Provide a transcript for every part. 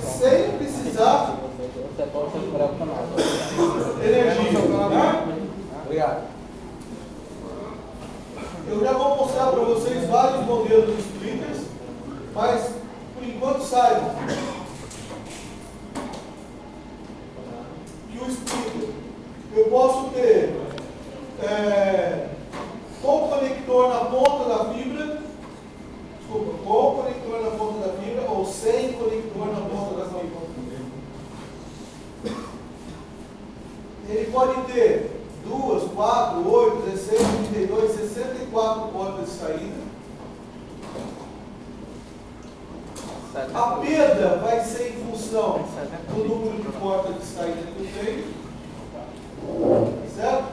sem precisar energia. Né? Obrigado. Eu já vou mostrar para vocês vários modelos de splitters, mas por enquanto saibam que o splitter eu posso ter com conector na ponta da fibra, com conector na ponta da fibra ou sem conector na ponta da fibra. Ele pode ter 2, 4, 8, 16, 32, 64 portas de saída. A perda vai ser em função do número de portas de saída que eu tenho. Certo?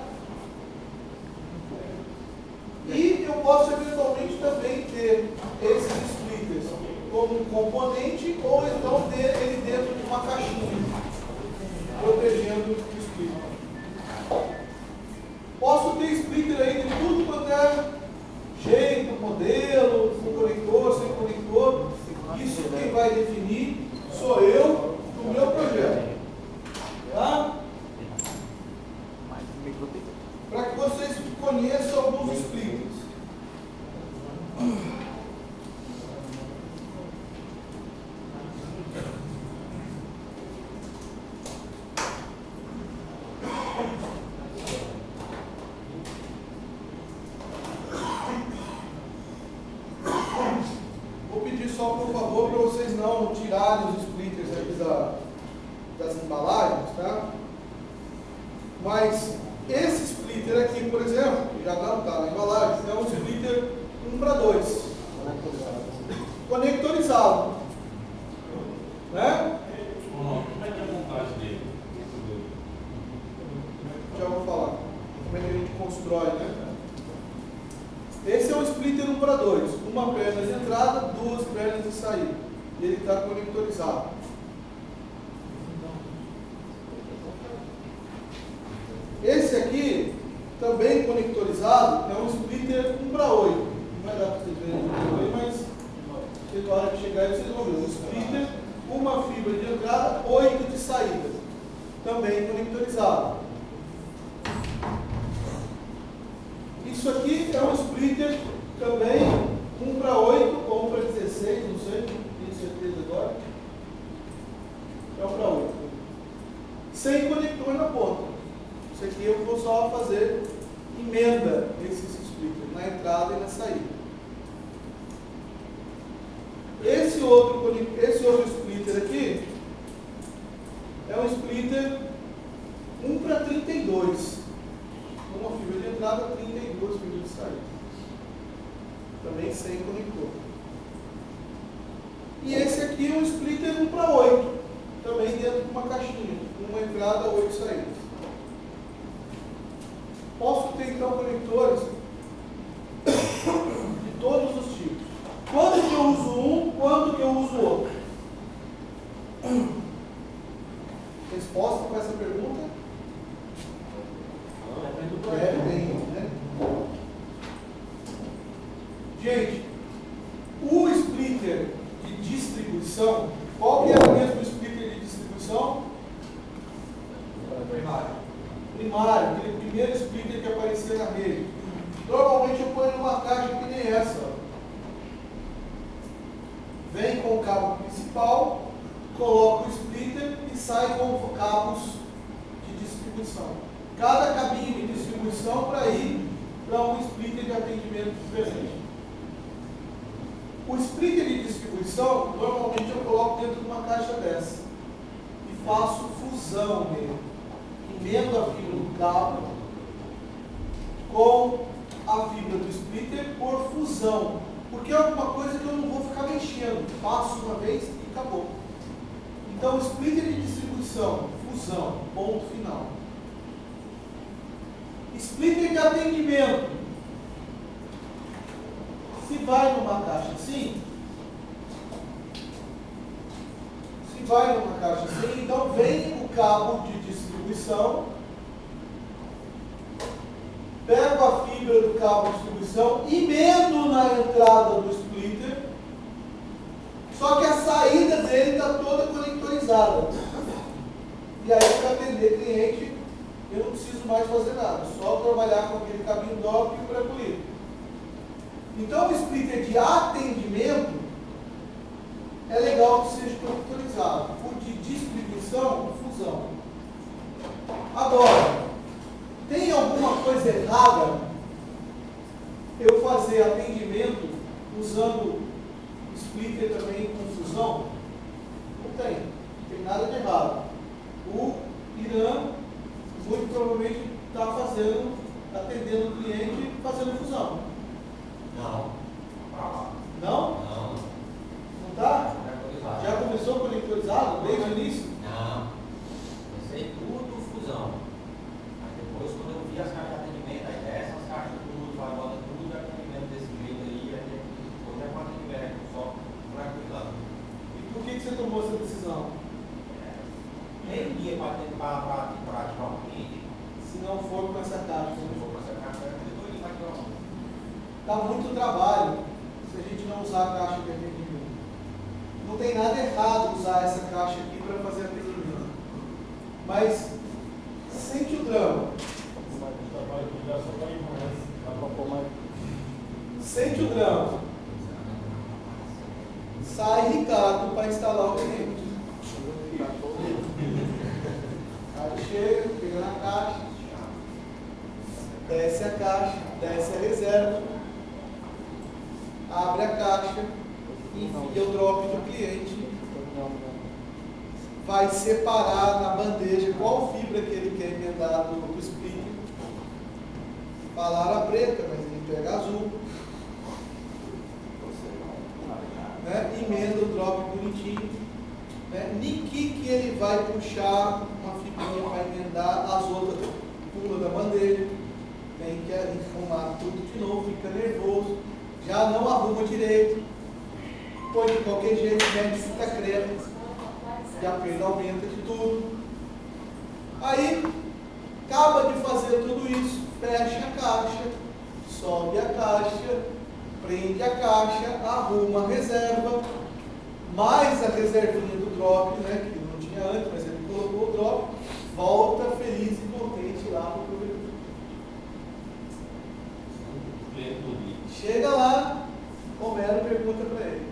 E eu posso eventualmente também ter esses splitters como um componente ou então ter ele dentro de uma caixinha, protegendo o splitter. Posso ter splitter aí de tudo quanto é jeito, modelo, com conector, sem conector. Isso quem vai definir sou eu no meu projeto. Tá? Para que vocês conheçam alguns splitters. Vou pedir só, por favor, para vocês não tirarem os splitters aqui das embalagens, tá? Mas esse splitter aqui, por exemplo, já não está na embalagem, é um splitter 1:2, conectorizado, né? Como é que é a montagem dele? Já vou falar como é que a gente constrói, né? Esse é um splitter 1:2, uma perna de entrada, 2 pernas de saída. Ele está conectorizado. Esse aqui, também conectorizado, é um splitter 1:8. Não vai dar para vocês verem aqui, mas na hora que chegar vocês vão ver. Um splitter, uma fibra de entrada, 8 de saída. Também conectorizado. Isso aqui é um splitter também 1:8 ou 1:16, não sei, não tenho certeza agora. É 1:8. Sem conector na ponta. Isso aqui eu vou só fazer emenda esses splitters na entrada e na saída. Esse outro splitter aqui é um splitter 1:32. Uma fibra de entrada, 32 fibras de saída. Também sem conector. E esse aqui é um splitter 1:8. Também dentro de uma caixinha. Uma entrada, 8 saídas. Posso ter então conectores de todos os tipos. Quando que eu uso um, quando que eu uso outro? Resposta para essa pergunta? Né? Gente, o splitter de distribuição, qual que é o mesmo splitter de distribuição? Primário, aquele primeiro splitter que aparecia na rede. Normalmente eu ponho numa caixa que nem essa. Ó. Vem com o cabo principal, coloco o splitter e sai com cabos de distribuição. Cada cabinho de distribuição para ir para um splitter de atendimento diferente. O splitter de distribuição, normalmente eu coloco dentro de uma caixa dessa e faço fusão nele. Emendo a fibra do cabo com a fibra do splitter por fusão, porque é alguma coisa que eu não vou ficar mexendo. Faço uma vez e acabou. Então, splitter de distribuição, fusão, ponto final. Splitter de atendimento. Se vai numa caixa assim, então vem o cabo de distribuição, pego a fibra do cabo de distribuição, emendo na entrada do splitter, só que a saída dele está toda conectorizada. E aí, para atender cliente, eu não preciso mais fazer nada, só trabalhar com aquele cabinho DOP e o branco. Então, o splitter de atendimento é legal que seja conectorizado. O de distribuição, fusão. Agora, tem alguma coisa errada eu fazer atendimento usando splitter também com fusão? Não tem nada de errado. O Irã muito provavelmente está atendendo o cliente e fazendo fusão. Não. Não? Não. Não está? Já começou conectorizado desde o início? Não. Comecei tudo fusão. Mas depois, quando eu vi as caixas de atendimento, aí essas caixas tudo, vai bota tudo de atendimento desse jeito aí, hoje é com atendimento, só conectorizado. E por que você tomou essa decisão? Nem dia para ativar o cliente. Se não for com essa caixa. Se não for com essa caixa, eu estou indo para ativar o cliente. Dá muito trabalho se a gente não usar a caixa de atendimento. Não tem nada errado usar essa caixa aqui para fazer atendimento. Mas sente o drama. Sente o drama. Sai Ricardo para instalar o cliente. Aí chega, pega na caixa, desce a caixa, desce a reserva, abre a caixa, enfia o drop do cliente, vai separar na bandeja qual fibra que ele quer emendar do splitter. Falaram a preta, mas ele pega azul. Né? Emenda o drop bonitinho. Né? Niki que ele vai puxar uma fibrinha para emendar, as outras pula da bandeja, tem que arrumar tudo de novo, fica nervoso, já não arruma direito, pois de qualquer jeito mede fita creme, e a perda aumenta de tudo. Aí, acaba de fazer tudo isso, fecha a caixa, sobe a caixa, prende a caixa, arruma a reserva, mais a reservinha do drop, né, que não tinha antes, mas ele colocou o drop, volta feliz e contente lá no provedor. Chega lá, Romero pergunta para ele: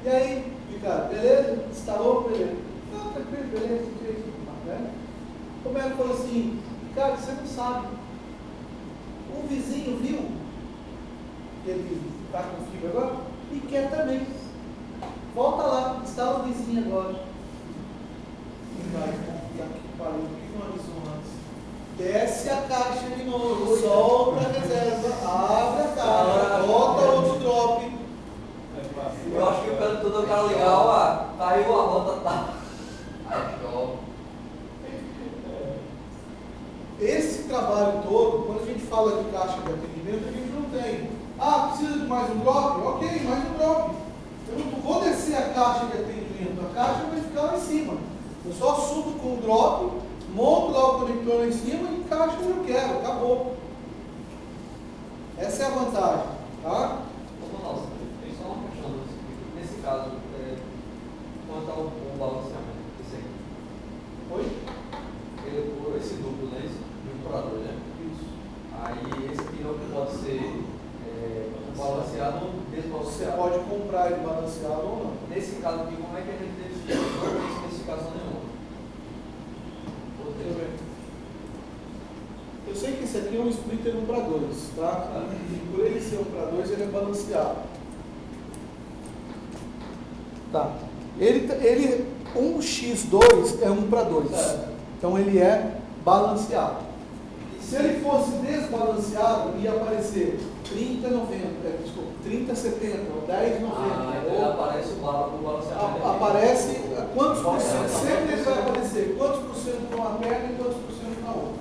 e aí, Ricardo, beleza? Instalou? Beleza. Não, tranquilo, beleza, né? Romero falou assim: Ricardo, você não sabe, um vizinho viu que ele está com fibra agora e quer também. Volta lá, instala o vizinho agora. Por que não avisou antes? Desce a caixa de novo, solta a reserva, abre a caixa, volta outro drop. Eu acho que o canto todo cara legal, caiu a volta, tá. Esse trabalho todo, quando a gente fala de caixa de atendimento, a gente não tem. Ah, precisa de mais um drop? Ok, mais um drop. Eu não vou descer a caixa de atendimento, a caixa vai ficar lá em cima. Eu só subo com o drop, monto lá o conector lá em cima e encaixa onde eu quero, acabou. Essa é a vantagem, tá? Nossa, tem só uma questão. Nesse caso, quanto ao balanceamento, esse aqui. Oi? Esse duplo, né? Esse misturador, né? Isso. Aí esse aqui não pode ser balanceado ou Você desbalanceado. pode comprar ele balanceado ou não. Nesse caso aqui, como é que a gente define? Não tem especificação nenhuma. Deixa eu ver. Eu sei que esse aqui é um splitter 1:2, tá? E por ele ser 1:2, ele é balanceado. Tá. Ele 1x2 é 1:2. Então ele é balanceado. Se ele fosse desbalanceado, ia aparecer 30,90, desculpa, 30,70 ou 10,90. Então aparece o balanceamento. Aparece quantos por cento, sempre ele vai aparecer quantos por cento para uma perna e quantos por cento para outra.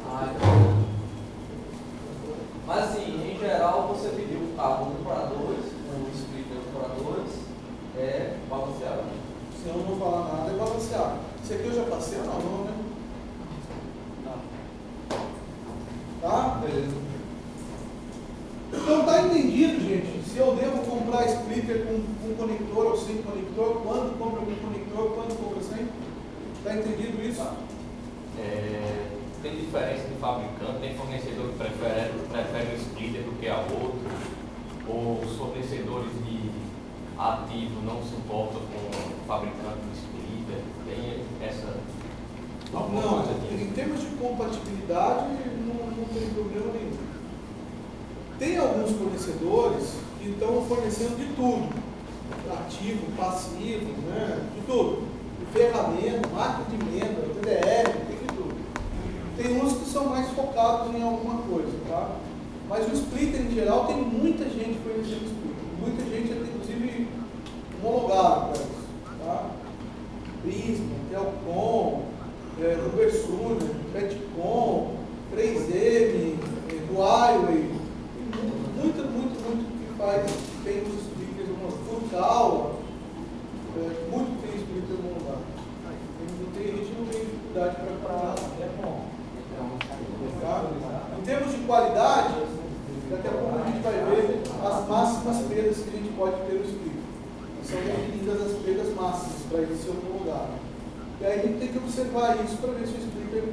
Mas assim, em geral, você pediu um carro 1:2, um splitter 1:2, é balanceado. Se eu não falar nada, é balanceado. Esse aqui eu já passei ou não, né? Tá? Beleza. Então tá entendido, gente, se eu devo comprar splitter com conector ou sem conector, quando compro com conector Está entendido isso? Tem diferença de fabricante, tem fornecedor que prefere um splitter do que a outro, ou os fornecedores de ativo não se importam com o fabricante do splitter, tem essa alguma Não, coisa disso? em termos de compatibilidade não tem problema nenhum. Tem alguns fornecedores que estão fornecendo de tudo, ativo, passivo, né? De tudo, de ferramenta, máquina de emenda, TDR, tem de tudo. Tem uns que são mais focados em alguma coisa, tá? Mas o splitter em geral tem muita gente fornecendo splitter, muita gente até inclusive homologado para isso, tá? Prisma, Telcom, Rubersuner, Petcom, 3M, Huawei, muito que faz, tem os splitters Furcal, muito tem splitter homologado. A gente não tem dificuldade para nada. Tá? Em termos de qualidade, daqui a pouco a gente vai ver as máximas perdas que a gente pode ter no splitter. São definidas as perdas máximas para ele ser homologado. E aí a gente tem que observar isso para ver se o splitter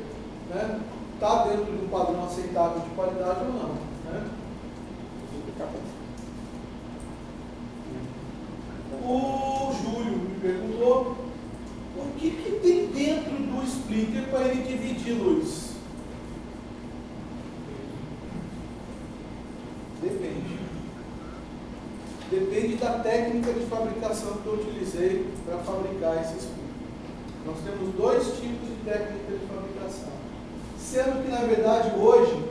está dentro de um padrão aceitável de qualidade ou não. Né? O Júlio me perguntou o que tem dentro do splitter para ele dividir luz. Depende da técnica de fabricação que eu utilizei para fabricar esse splitter. Nós temos dois tipos de técnica de fabricação. Sendo que, na verdade, hoje,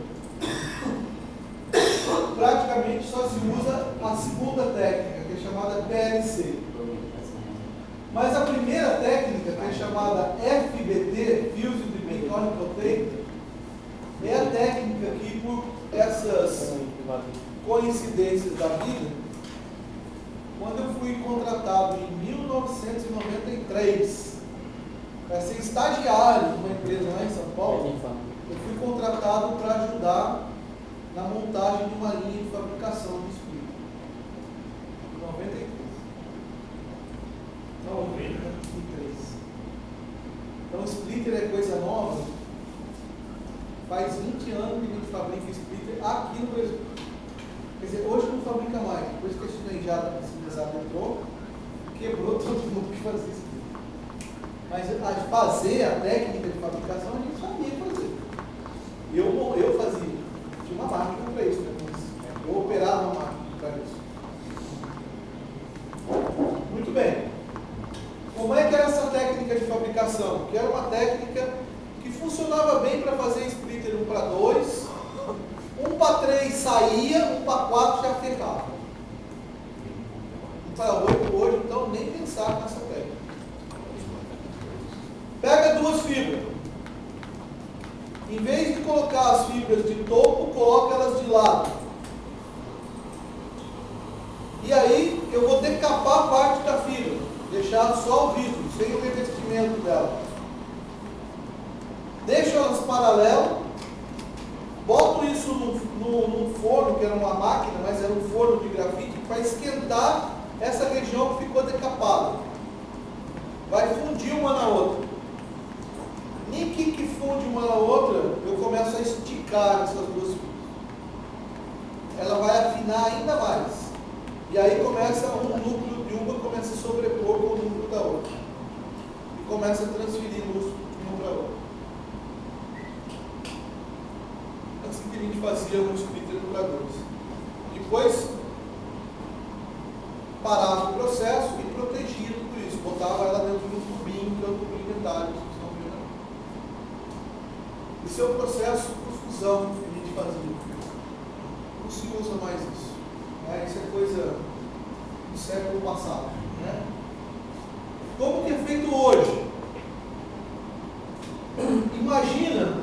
praticamente só se usa a segunda técnica, que é chamada PLC. Mas a primeira técnica, que é chamada FBT, Fused Mechanical Tape, é a técnica que, por essas coincidências da vida, quando eu fui contratado em 1993 para ser estagiário de uma empresa lá em São Paulo, eu fui contratado para ajudar na montagem de uma linha de fabricação de splitter. Em 93. Então, splitter é coisa nova. Faz 20 anos que a gente fabrica splitter aqui no Brasil. Quer dizer, hoje não fabrica mais. Depois que a chineada entrou, quebrou todo mundo que fazia splitter. Mas a fazer a técnica de fabricação a gente sabia fazer. Eu fazia. Tinha uma máquina para isso, né? Eu operava uma máquina para isso. Muito bem. Como é que era essa técnica de fabricação? Que era uma técnica que funcionava bem para fazer splitter 1 para 2, 1 para 3 saía, 1 para 4 já ficava. 1 para 8 hoje, então nem pensar nessa técnica. Pega duas fibras. Em vez de colocar as fibras de topo, coloca elas de lado. E aí eu vou decapar parte da fibra, deixar só o vidro, sem o revestimento dela. Deixo elas paralelas, boto isso num forno, que era uma máquina, mas era um forno de grafite, para esquentar essa região que ficou decapada. Vai fundir uma na outra. Nem que funde uma na outra, eu começo a esticar essas duas fibras. Ela vai afinar ainda mais. E aí começa um núcleo de uma, começa a sobrepor com o núcleo da outra. E começa a transferir luz de uma para outra. Assim que a gente fazia no splitter para 2. Depois, parava o processo e protegia tudo isso. Botava ela dentro de um tubinho, que é o tubinho metálico. Esse é o processo por fusão que a gente fazia. Não se usa mais isso. Isso é coisa do século passado. Né? Como que é feito hoje? Imagine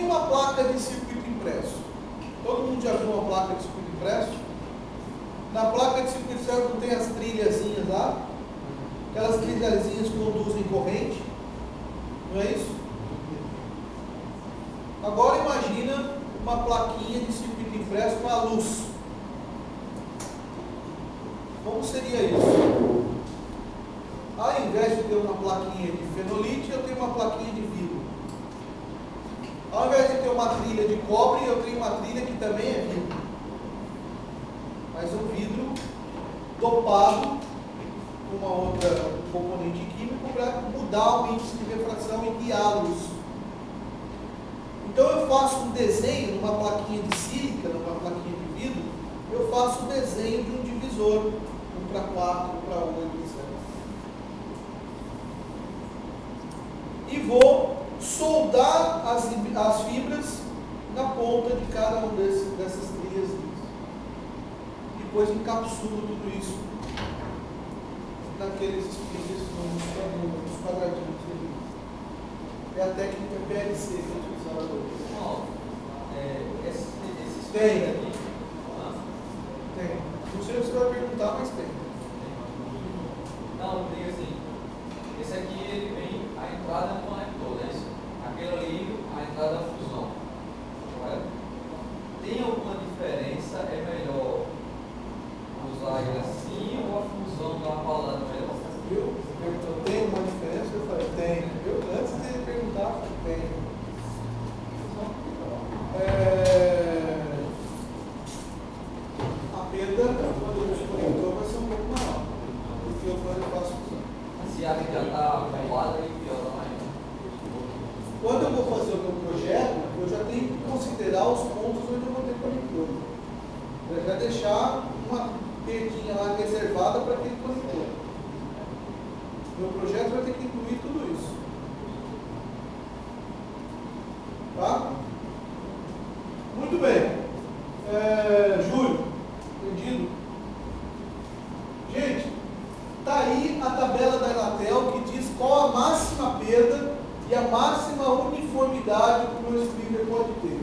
uma placa de circuito impresso. Todo mundo já viu uma placa de circuito impresso? Na placa de circuito impresso não tem as trilhazinhas lá? Aquelas trilhazinhas conduzem corrente. Não é isso? Agora imagina uma plaquinha de circuito impresso com a luz. Como seria isso? Ao invés de ter uma plaquinha de fenolite, eu tenho uma plaquinha de vidro. Ao invés de ter uma trilha de cobre, eu tenho uma trilha que também é vidro. Mas um vidro dopado com uma outra componente químico para mudar o índice de refração e guiá-los. Então eu faço um desenho numa plaquinha de sílica, numa plaquinha de vidro, eu faço o desenho de um divisor, 1 para 4, 1 para 8, etc. E vou soldar as fibras na ponta de cada um dessas trilhas. Depois encapsulo tudo isso naqueles splitters nos quadradinhos. É a técnica PLC que eu utilizava hoje. Esses Tem. aqui. Tem. Não sei se você vai perguntar, mas tem. Não, eu digo assim. Esse aqui ele vem, a entrada é um conector, né? Aquele ali, a entrada é uma fusão. Correto? Tem alguma diferença? É melhor usar ele assim ou a fusão da palavra é melhor? Viu? Você perguntou, tem uma diferença? Eu falei, tem. Eu, antes de ele perguntar, eu falei, tem. A perda, quando eu desconector, vai ser um pouco maior. Porque eu faço fusão. Se a gente já está colada, aí piora mais. Quando eu vou fazer o meu projeto, eu já tenho que considerar os pontos onde eu vou ter conector. Para já deixar uma perdinha lá reservada para aquele conector. Meu projeto vai ter que incluir tudo isso. Tá? Muito bem. Júlio, entendido? Gente, está aí a tabela da Anatel que diz qual a máxima perda e a máxima uniformidade que o meu splitter pode ter.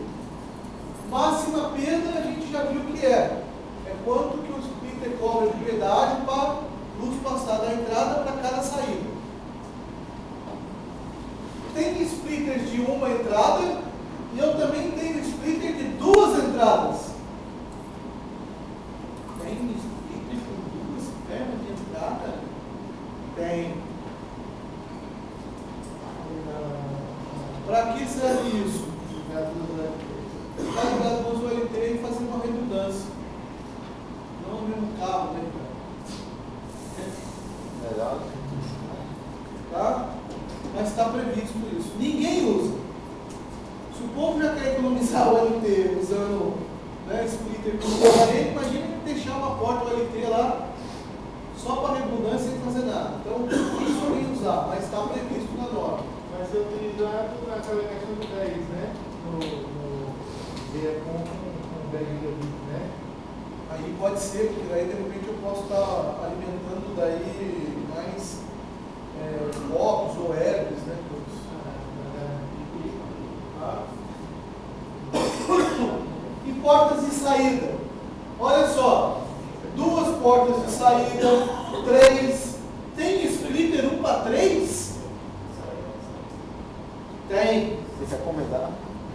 Máxima perda a gente já viu que é quanto que o splitter cobra de pedágio para a luz passar da entrada para cada saída. Tem splitters de uma entrada e eu também tenho splitter de 2 entradas. Tem splitter com 2 pernas de entrada? Tem. Para que serve isso? Para ligar duas OLT e fazer uma redundância. Não no mesmo carro, né, cara? Melhor. Tá? Mas está previsto isso. Ninguém usa. Se o povo já quer economizar o OLT usando, né, splitter com aparelho, imagina deixar uma porta OLT lá só para redundância sem fazer nada. Então, isso eu nem usar, mas está previsto na norma. Mas eu utilizar aquela questão do 10, né? No ver com 10 GB, né? Aí pode ser, porque daí de repente eu posso estar alimentando daí mais blocos ou herbes, né? Tá? E portas de saída. Olha só, 2 portas de saída, 3. Tem splitter 1 para 3? Tem. Você recomendar?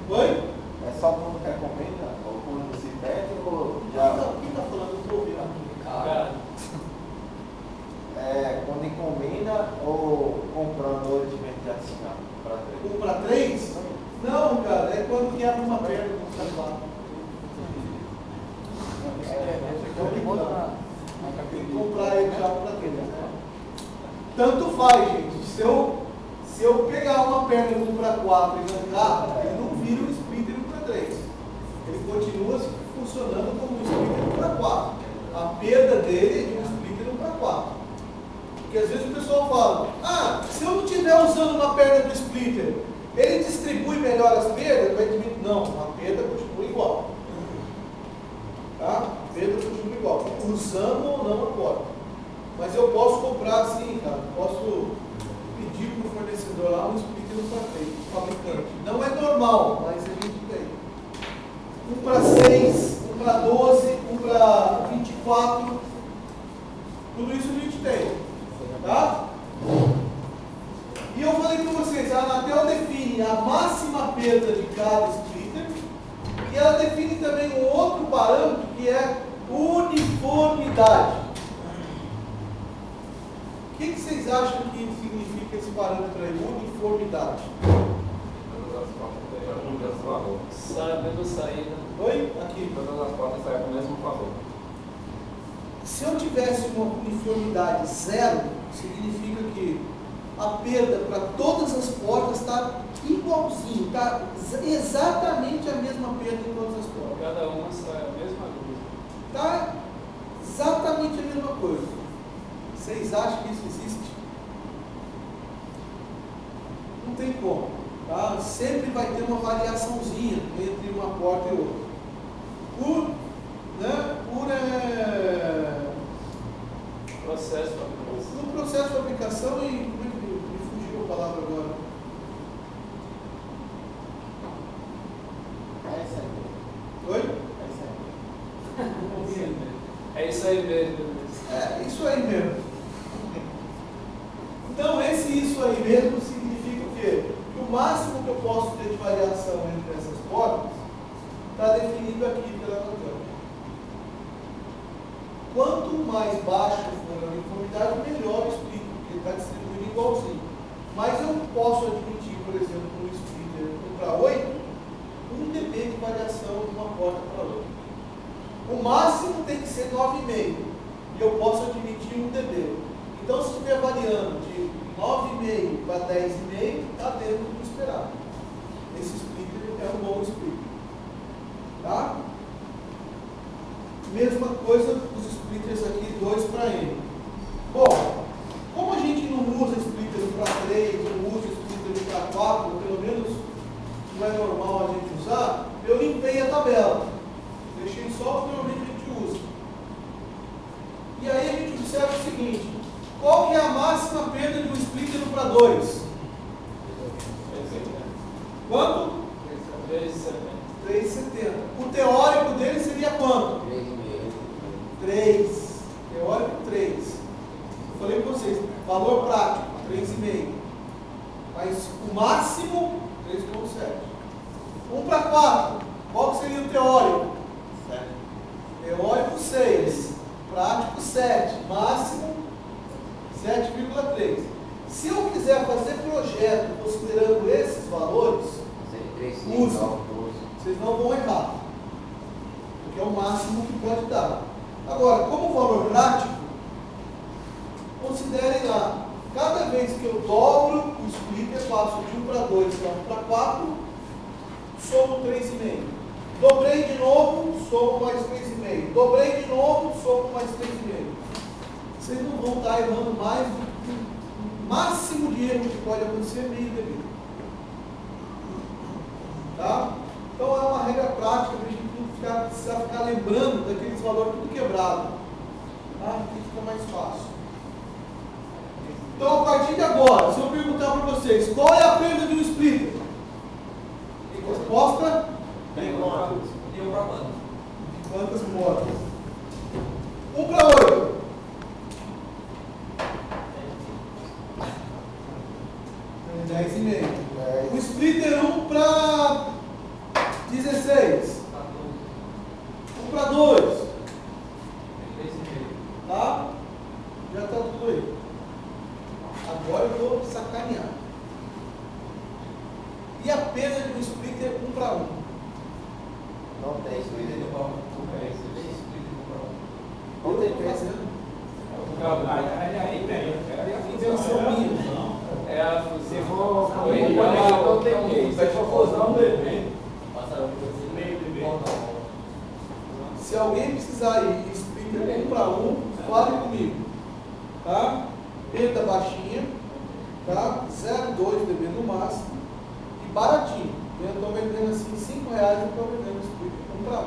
Oi? É só quando recomenda? Ou quando se pede? Ou Quem já. está falando? Eu estou ouvindo aqui. Cara, Quando encomenda ou comprando hoje de ventilação para 3? 1 para 3? Não, cara, é quando quebra uma perna do celular. Tem que comprar ele já para 3, né? Tanto faz, gente. Se eu pegar uma perna de 1 para 4 e arrancar, ele não vira um splitter 1 para 3. Ele continua funcionando como um splitter 1 para 4. A perda dele é de um splitter 1 para 4. Porque às vezes o pessoal fala, se eu não estiver usando uma perna do splitter, ele distribui melhor as perdas? Vai diminuir. Não, a perda continua igual. Tá? A perda continua igual. Usando ou não a porta. Mas eu posso comprar assim, cara. Posso pedir para o fornecedor lá um splitter 1 para 3, fabricante. Não é normal, mas a gente tem. 1 para 6, 1 para 12, 1 para 24. Tudo isso a gente tem. Tá? E eu falei para vocês, a Anatel define a máxima perda de cada splitter e ela define também um outro parâmetro que é uniformidade. O que vocês acham que significa esse parâmetro aí? Uniformidade. Sai a mesma saída. Oi? Aqui. Todas as portas saem com o mesmo valor. Se eu tivesse uma uniformidade zero, significa que a perda para todas as portas está igualzinho, está exatamente a mesma perda em todas as portas. Cada uma sai a mesma luz. Está exatamente a mesma coisa. Vocês acham que isso existe? Não tem como. Tá? Sempre vai ter uma variaçãozinha entre uma porta e outra. Processo de fabricação. No processo de fabricação e como é que me fugiu a palavra agora? Oi? É isso aí mesmo. É, isso aí mesmo. Então, isso aí mesmo significa o quê? Que o máximo que eu posso ter de variação entre essas portas está definido aqui pela mecânica. Quanto mais baixo for a uniformidade, melhor o splitter, porque ele está distribuindo igualzinho. Mas eu posso admitir, por exemplo, no splitter 1 para 8, 1 dB de variação de uma porta para outra. O máximo tem que ser 9,5. E eu posso admitir 1 dB. Então, se estiver variando de 9,5 para 10,5, está dentro do esperado. Esse splitter é um bom splitter. Tá? Mesma coisa os splitters aqui 2 para N. Bom, como a gente não usa splitter para 3, não usa splitter para 4, pelo menos não é normal a gente usar, eu limpei a tabela. Deixei só o que normalmente a gente usa. E aí a gente observa o seguinte: qual que é a máxima perda de um splitter para 2? Quanto? 3,70. O teórico dele seria quanto? 3. Teórico 3. Eu falei para vocês, valor prático, 3,5. Mas o máximo, 3,7. 1 para 4. Qual que seria o teórico? 7. Teórico 6. Prático 7. Máximo 7,3. Se eu quiser fazer projeto considerando esses valores, use. Vocês não vão errar. Porque é o máximo que pode dar. Agora, como valor prático, considerem lá. Cada vez que eu dobro o splitter, passo de 1 para 2 para 1 para 4, somo 3,5. Dobrei de novo, somo mais 3,5. Dobrei de novo, somo mais 3,5. Vocês não vão estar errando mais. O máximo de erro que pode acontecer é meio dB. Tá? Então é uma regra prática para a gente não precisar ficar lembrando daqueles valores tudo quebrado. Tá? Aqui fica mais fácil. Então, a partir de agora, se eu perguntar para vocês qual é a perda de um splitter? Resposta? Deu para quanto? Quantas portas? 1 para 8. É 10,5. O splitter 1 para 16. 1 para 2. Tá? Já está tudo aí. Agora eu vou sacanear. E a perda de um splitter 1 para 1? Não tem splitter. Não tem peça, né? Aí tem. Invenção minha. É a Se for não tem jeito. Se for fusão, depende. Se alguém precisar ir splitter 1 para 1, fale comigo. Tá? Perda baixinha, tá? 0,2 dB no máximo. E baratinho. Eu estou vendendo assim R$5, eu estou vendendo splitter 1 para 1.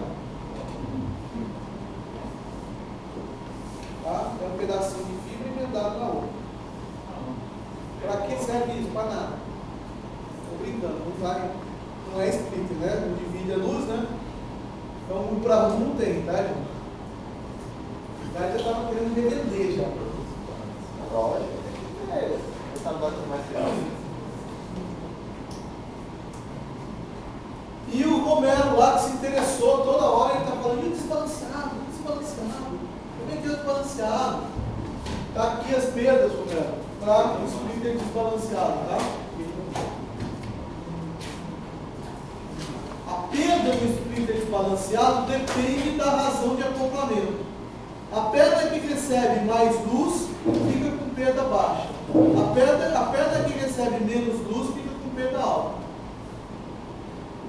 Tá? É um pedacinho de fibra emendado na outra. Para que serve isso? Para nada. Estou brincando, não é splitter, né? Não divide a luz, né? Então 1 para 1 não tem, tá, gente? O cara já estava querendo revender já. Lógico. Essa nota mais legal. E o Romero lá que se interessou toda hora, ele está falando, e o desbalanceado, desbalanceado. Como é que é o desbalanceado? Está aqui as perdas, Romero, para o splitter desbalanceado, tá? A perda do splitter desbalanceado depende da razão de acoplamento. A perda que recebe mais luz fica com perda baixa. A perda que recebe menos luz fica com perda alta.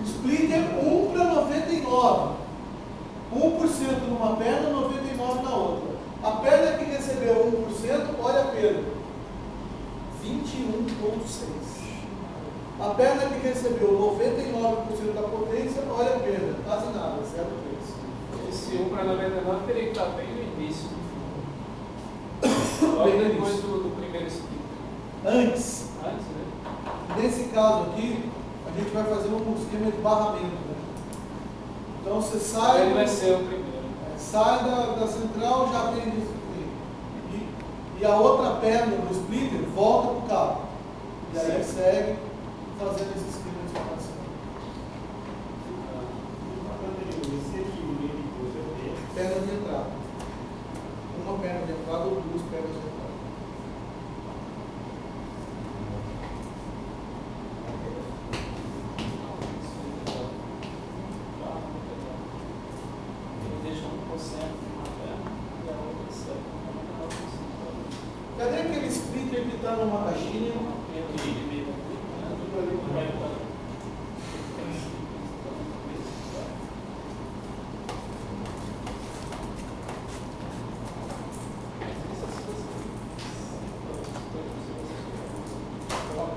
Splitter 1 para 99. 1% numa perda, 99% na outra. A perda que recebeu 1%, olha a perda. 21,6. A perda que recebeu 99% da potência, olha a perda. Quase nada, 0,3. Esse 1 para 99 teria que estar bem no início. Logo depois do primeiro split. Antes. Antes, né? Nesse caso aqui, a gente vai fazer um esquema de barramento. Né? Então você sai. Ele vai ser o primeiro. Sai da central, já tem e a outra perna do splitter volta para o cabo. E aí segue fazendo esse esquema de separação. Perna de entrada. Uma perna de entrada ou duas pernas de entrada. Cadê aquele splitter que está numa caixinha?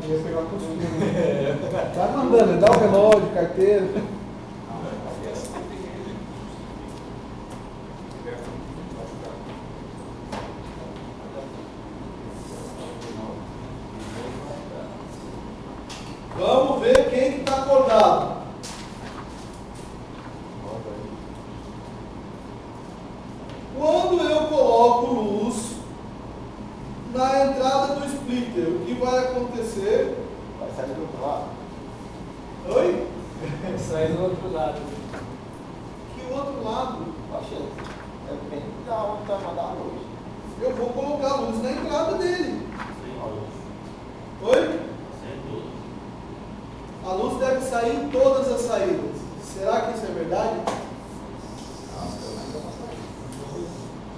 Ia pegar tudo filme. Vai mandando, dá o relógio, carteira. Vamos ver quem que está acordado. Quando eu coloco luz na entrada do splitter, o que vai acontecer? Vai sair do outro lado. Oi? Sai do outro lado. Que outro lado? Achei. Depende da onde vai mandar a luz. Eu vou colocar a luz na entrada dele. Oi? A luz deve sair em todas as saídas. Será que isso é verdade?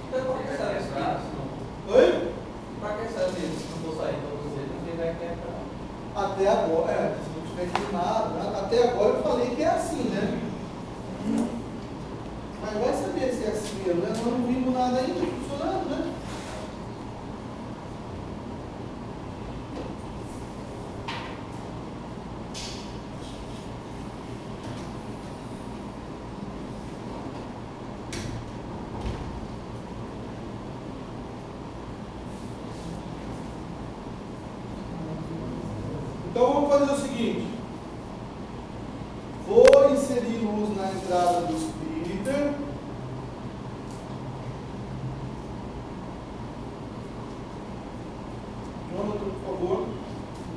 Então, por que será isso? Oi? Para que será isso? Se não for sair todos eles, não tem vai que entrar. Até agora, se não tiver queimado, até agora eu falei que é assim, né? Mas vai saber se é assim mesmo, né? Nós não vimos nada ainda funcionando, né? Então vamos fazer o seguinte. Vou inserir luz na entrada do splitter. Jonathan, por favor.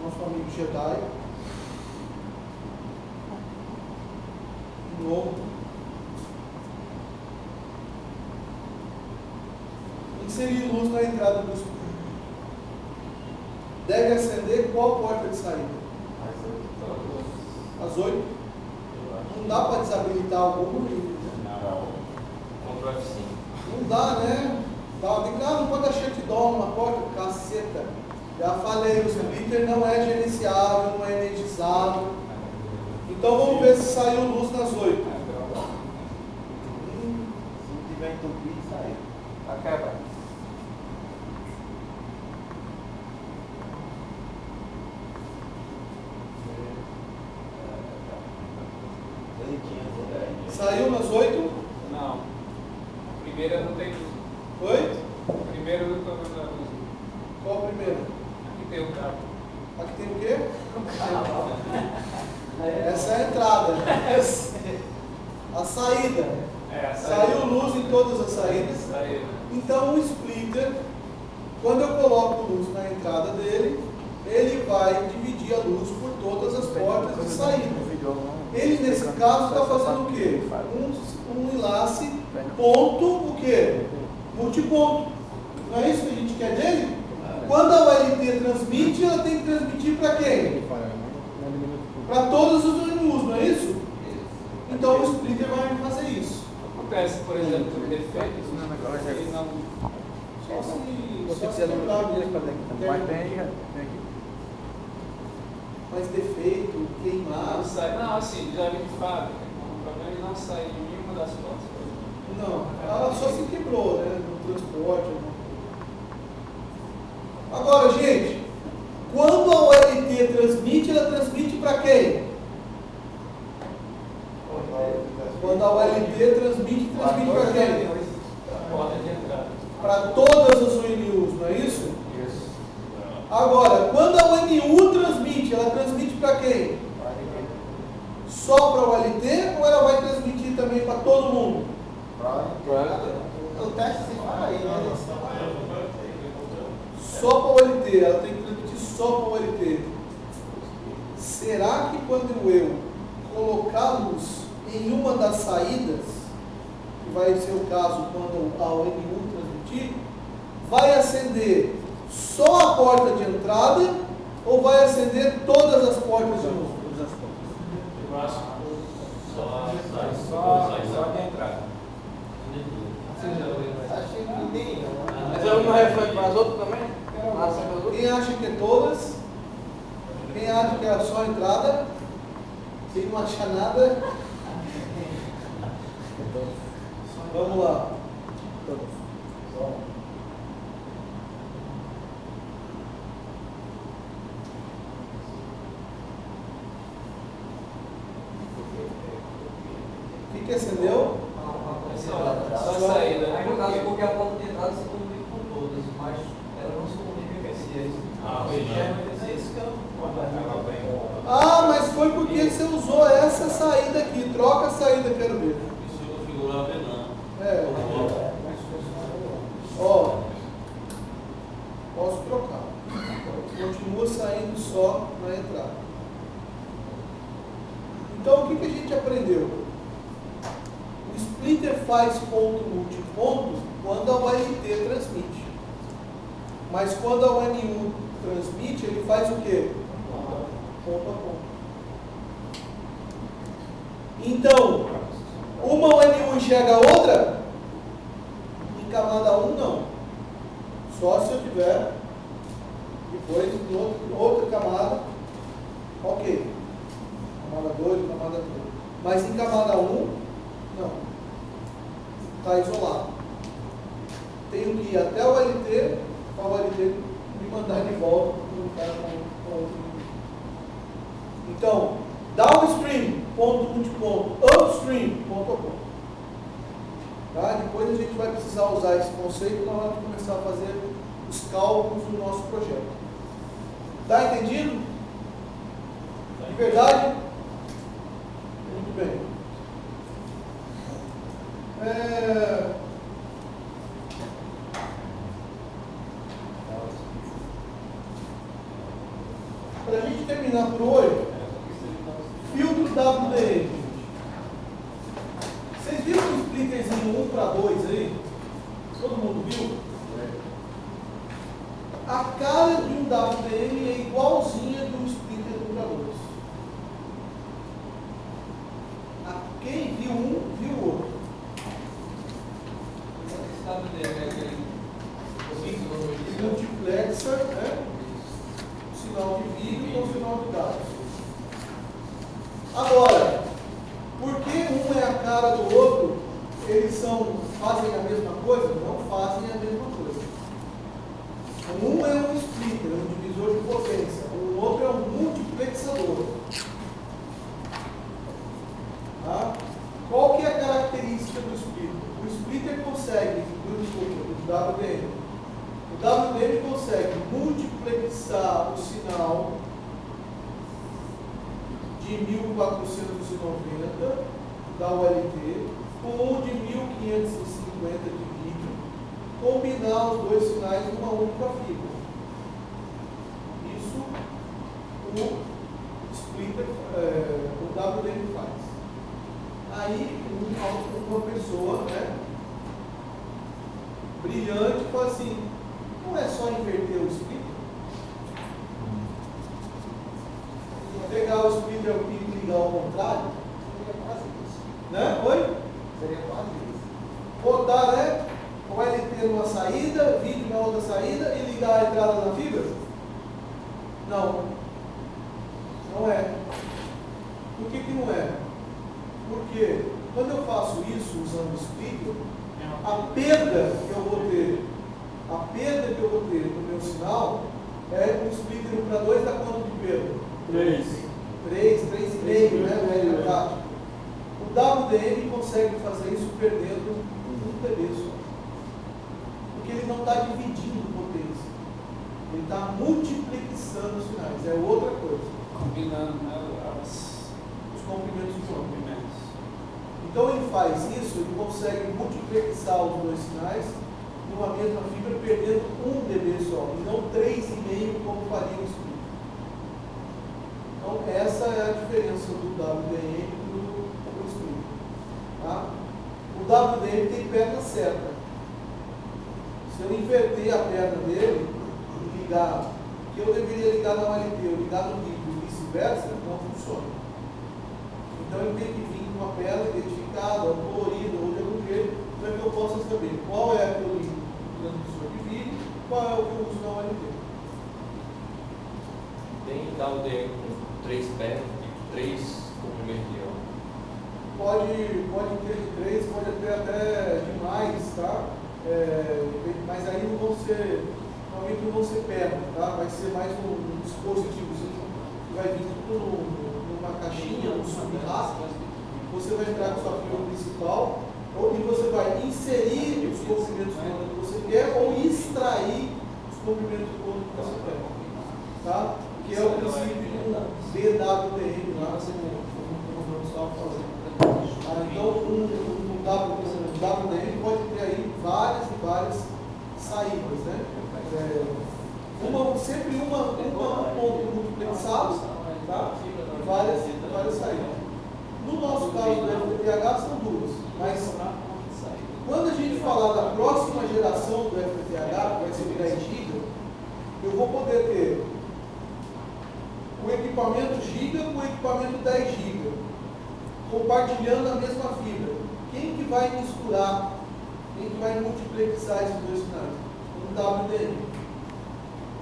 Nosso amigo Jedi. De novo. Inserir luz na entrada do splitter. Deve acender qual porta de saída? As 8? Não dá para desabilitar alguma? Ctrl F5. Não dá, né? Não pode dar shutdown na porta, caceta. Já falei, o splitter não é gerenciável, não é energizado. Então vamos ver se saiu luz nas 8. Se tiver entupido, sai. Vai quebrar. Saiu nas 8? Não. A primeira não tem luz. Oi? A primeira não está mandando luz. Qual a primeira? Aqui tem o cabo. Aqui tem o quê? Essa é a entrada. A saída. É, Saiu luz em todas as saídas. Saiu. Então o splitter, quando eu coloco luz na entrada dele, ele vai dividir a luz por todas as portas de saída. Ele nesse caso está fazendo o quê? Um enlace ponto o quê? Multiponto. Não é isso que a gente transmitir, que é dele? Quando a OLT transmite, ela tem que transmitir para quem? Para todos os ONUs, não é isso? Então o splitter vai fazer isso. Acontece, por exemplo, com defeitos, ele não. Só se Você precisa quebrar não mesmo. Mas tem aqui. Faz defeito, queimar. Não sai. Não, assim, já vi de fábrica. O problema é ele não sair de nenhuma das fotos. Não, ela só se quebrou, né? No transporte. Agora, gente, quando a OLT transmite, ela transmite para quem? Quando a OLT transmite para quem? Porta de entrada. Para todas as ONUs, não é isso? Isso. Agora, quando a ONU transmite, ela transmite para quem? Só para a OLT ou ela vai transmitir também para todo mundo? O teste se fala aí, né? Só para o OLT, ela tem que transmitir só para o OLT. Será que quando eu colocar a luz em uma das saídas, que vai ser o caso quando a ONU transmitir, vai acender só a porta de entrada ou vai acender todas as portas de novo? Eu acho só de entrada. Achei que nem. Mas eu não reflete para as outras também? Quem acha que é todas? Quem acha que é só a entrada? Quem não acha nada? Vamos lá. O que acendeu? Só a saída. Aí no caso, porque a porta de entrada se comunica com todas, mas ela não se comunica com esse. Ah, mas foi porque você usou essa saída aqui. Troca a saída, quero ver. É. Ó. Posso trocar. Continua saindo só na entrada. Então, o que a gente aprendeu? O splitter faz ponto multiponto quando a OLT transmite. Mas quando a ONU transmite, ele faz o quê? Ponto a ponto. Então, uma ONU enxerga a outra? Em camada 1, não. Só se eu tiver depois em outra camada, ok. Camada 2, camada 3. Mas em camada 1, não. Está isolado. Tenho que ir até o LT, para o LT me mandar de volta para comunicar com outro. Então, downstream, ponto multiponto, upstream, ponto a ponto. Tá? Depois a gente vai precisar usar esse conceito na hora de começar a fazer os cálculos do nosso projeto. Está entendido? De verdade? Muito bem. Para a gente terminar por hoje, filtro WDM. Vocês viram o splitterzinho 1 para 2 aí? Todo mundo viu? A cara de um WDM é igualzinha do splitter do 1 para 2. Quem viu um, viu o outro. Esse WD é aquele Multiplexer, né? Sinal de vídeo com sinal de dados. Agora, porque um é a cara do outro, eles fazem a mesma coisa? Não fazem a mesma coisa. Um é um splitter, um divisor de potência. O outro é um multiplexador. Tá? Qual que é a característica do splitter? O splitter consegue, o WDM, o WDM consegue multiplexar o sinal de 1490 da ULT com um de 1550 de vídeo, combinar os dois sinais numa única fibra. Isso o splitter, o WDM faz. Aí uma pessoa, né, brilhante, fala assim, não é e ligar a entrada da fibra? Não. Não é. Por que não é? Porque quando eu faço isso usando o splitter, a perda que eu vou ter no meu sinal é um splitter 1 para 2 dá quanto de perda? 3,5, né? Na prática. O WDM consegue fazer isso perdendo 1 dB só. Porque ele não está dividindo potência. Ele está multiplicando os sinais. É outra coisa. Combinando, né? Os comprimentos de onda. Então ele faz isso, ele consegue multiplexar os dois sinais numa mesma fibra, perdendo 1 dB só, e não 3,5 como faria o splitter. Então essa é a diferença do WDM do splitter. Tá? O WDM tem perna certa. Se eu inverter a perna dele e ligar, que eu deveria ligar na ULT, eu ligar no vídeo e vice-versa, não funciona. Então ele tem que vir com uma perna identificada, ou colorida, ou de algum jeito, para que eu possa saber qual é aquele transmissor de vídeo, qual é o que eu uso na ULT. Tem WDM com 3 pernas e 3 comprimentos de onda. Pode ter de 3, pode ter até demais, tá? Mas aí não vão ser, normalmente não vão ser pernas, tá? Vai ser mais um dispositivo que vai vir tudo numa caixinha, um sub-rack. Você vai entrar com sua fibra principal e você vai inserir os comprimentos de onda que você quer ou extrair os comprimentos de onda que você quer, tá? Que é o princípio do BWDM lá, como o nome estava fazendo. Então, um WDM pode ter aí várias saídas, né? Sempre um ponto multiplexado, tá? E várias saídas. No nosso caso do FTTH são 2, mas quando a gente falar da próxima geração do FTTH, que vai ser 10 GB, eu vou poder ter o equipamento giga com o equipamento 10 GB, compartilhando a mesma fibra. Quem que vai misturar, quem que vai multiplexar esses dois sinais? Um WDM.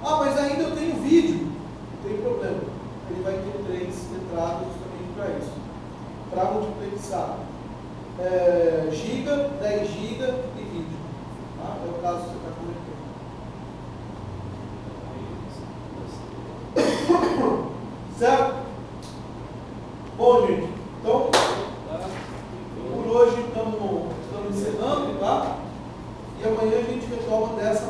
Ah, mas ainda eu tenho vídeo. Não tem problema. Ele vai ter 3 entradas justamente para isso. Para multiplexar giga, 10 GB e vídeo. Tá? É o caso que você está comentando. Certo? Bom, gente, então, por hoje estamos encerrando, tá? E amanhã a gente retoma dessa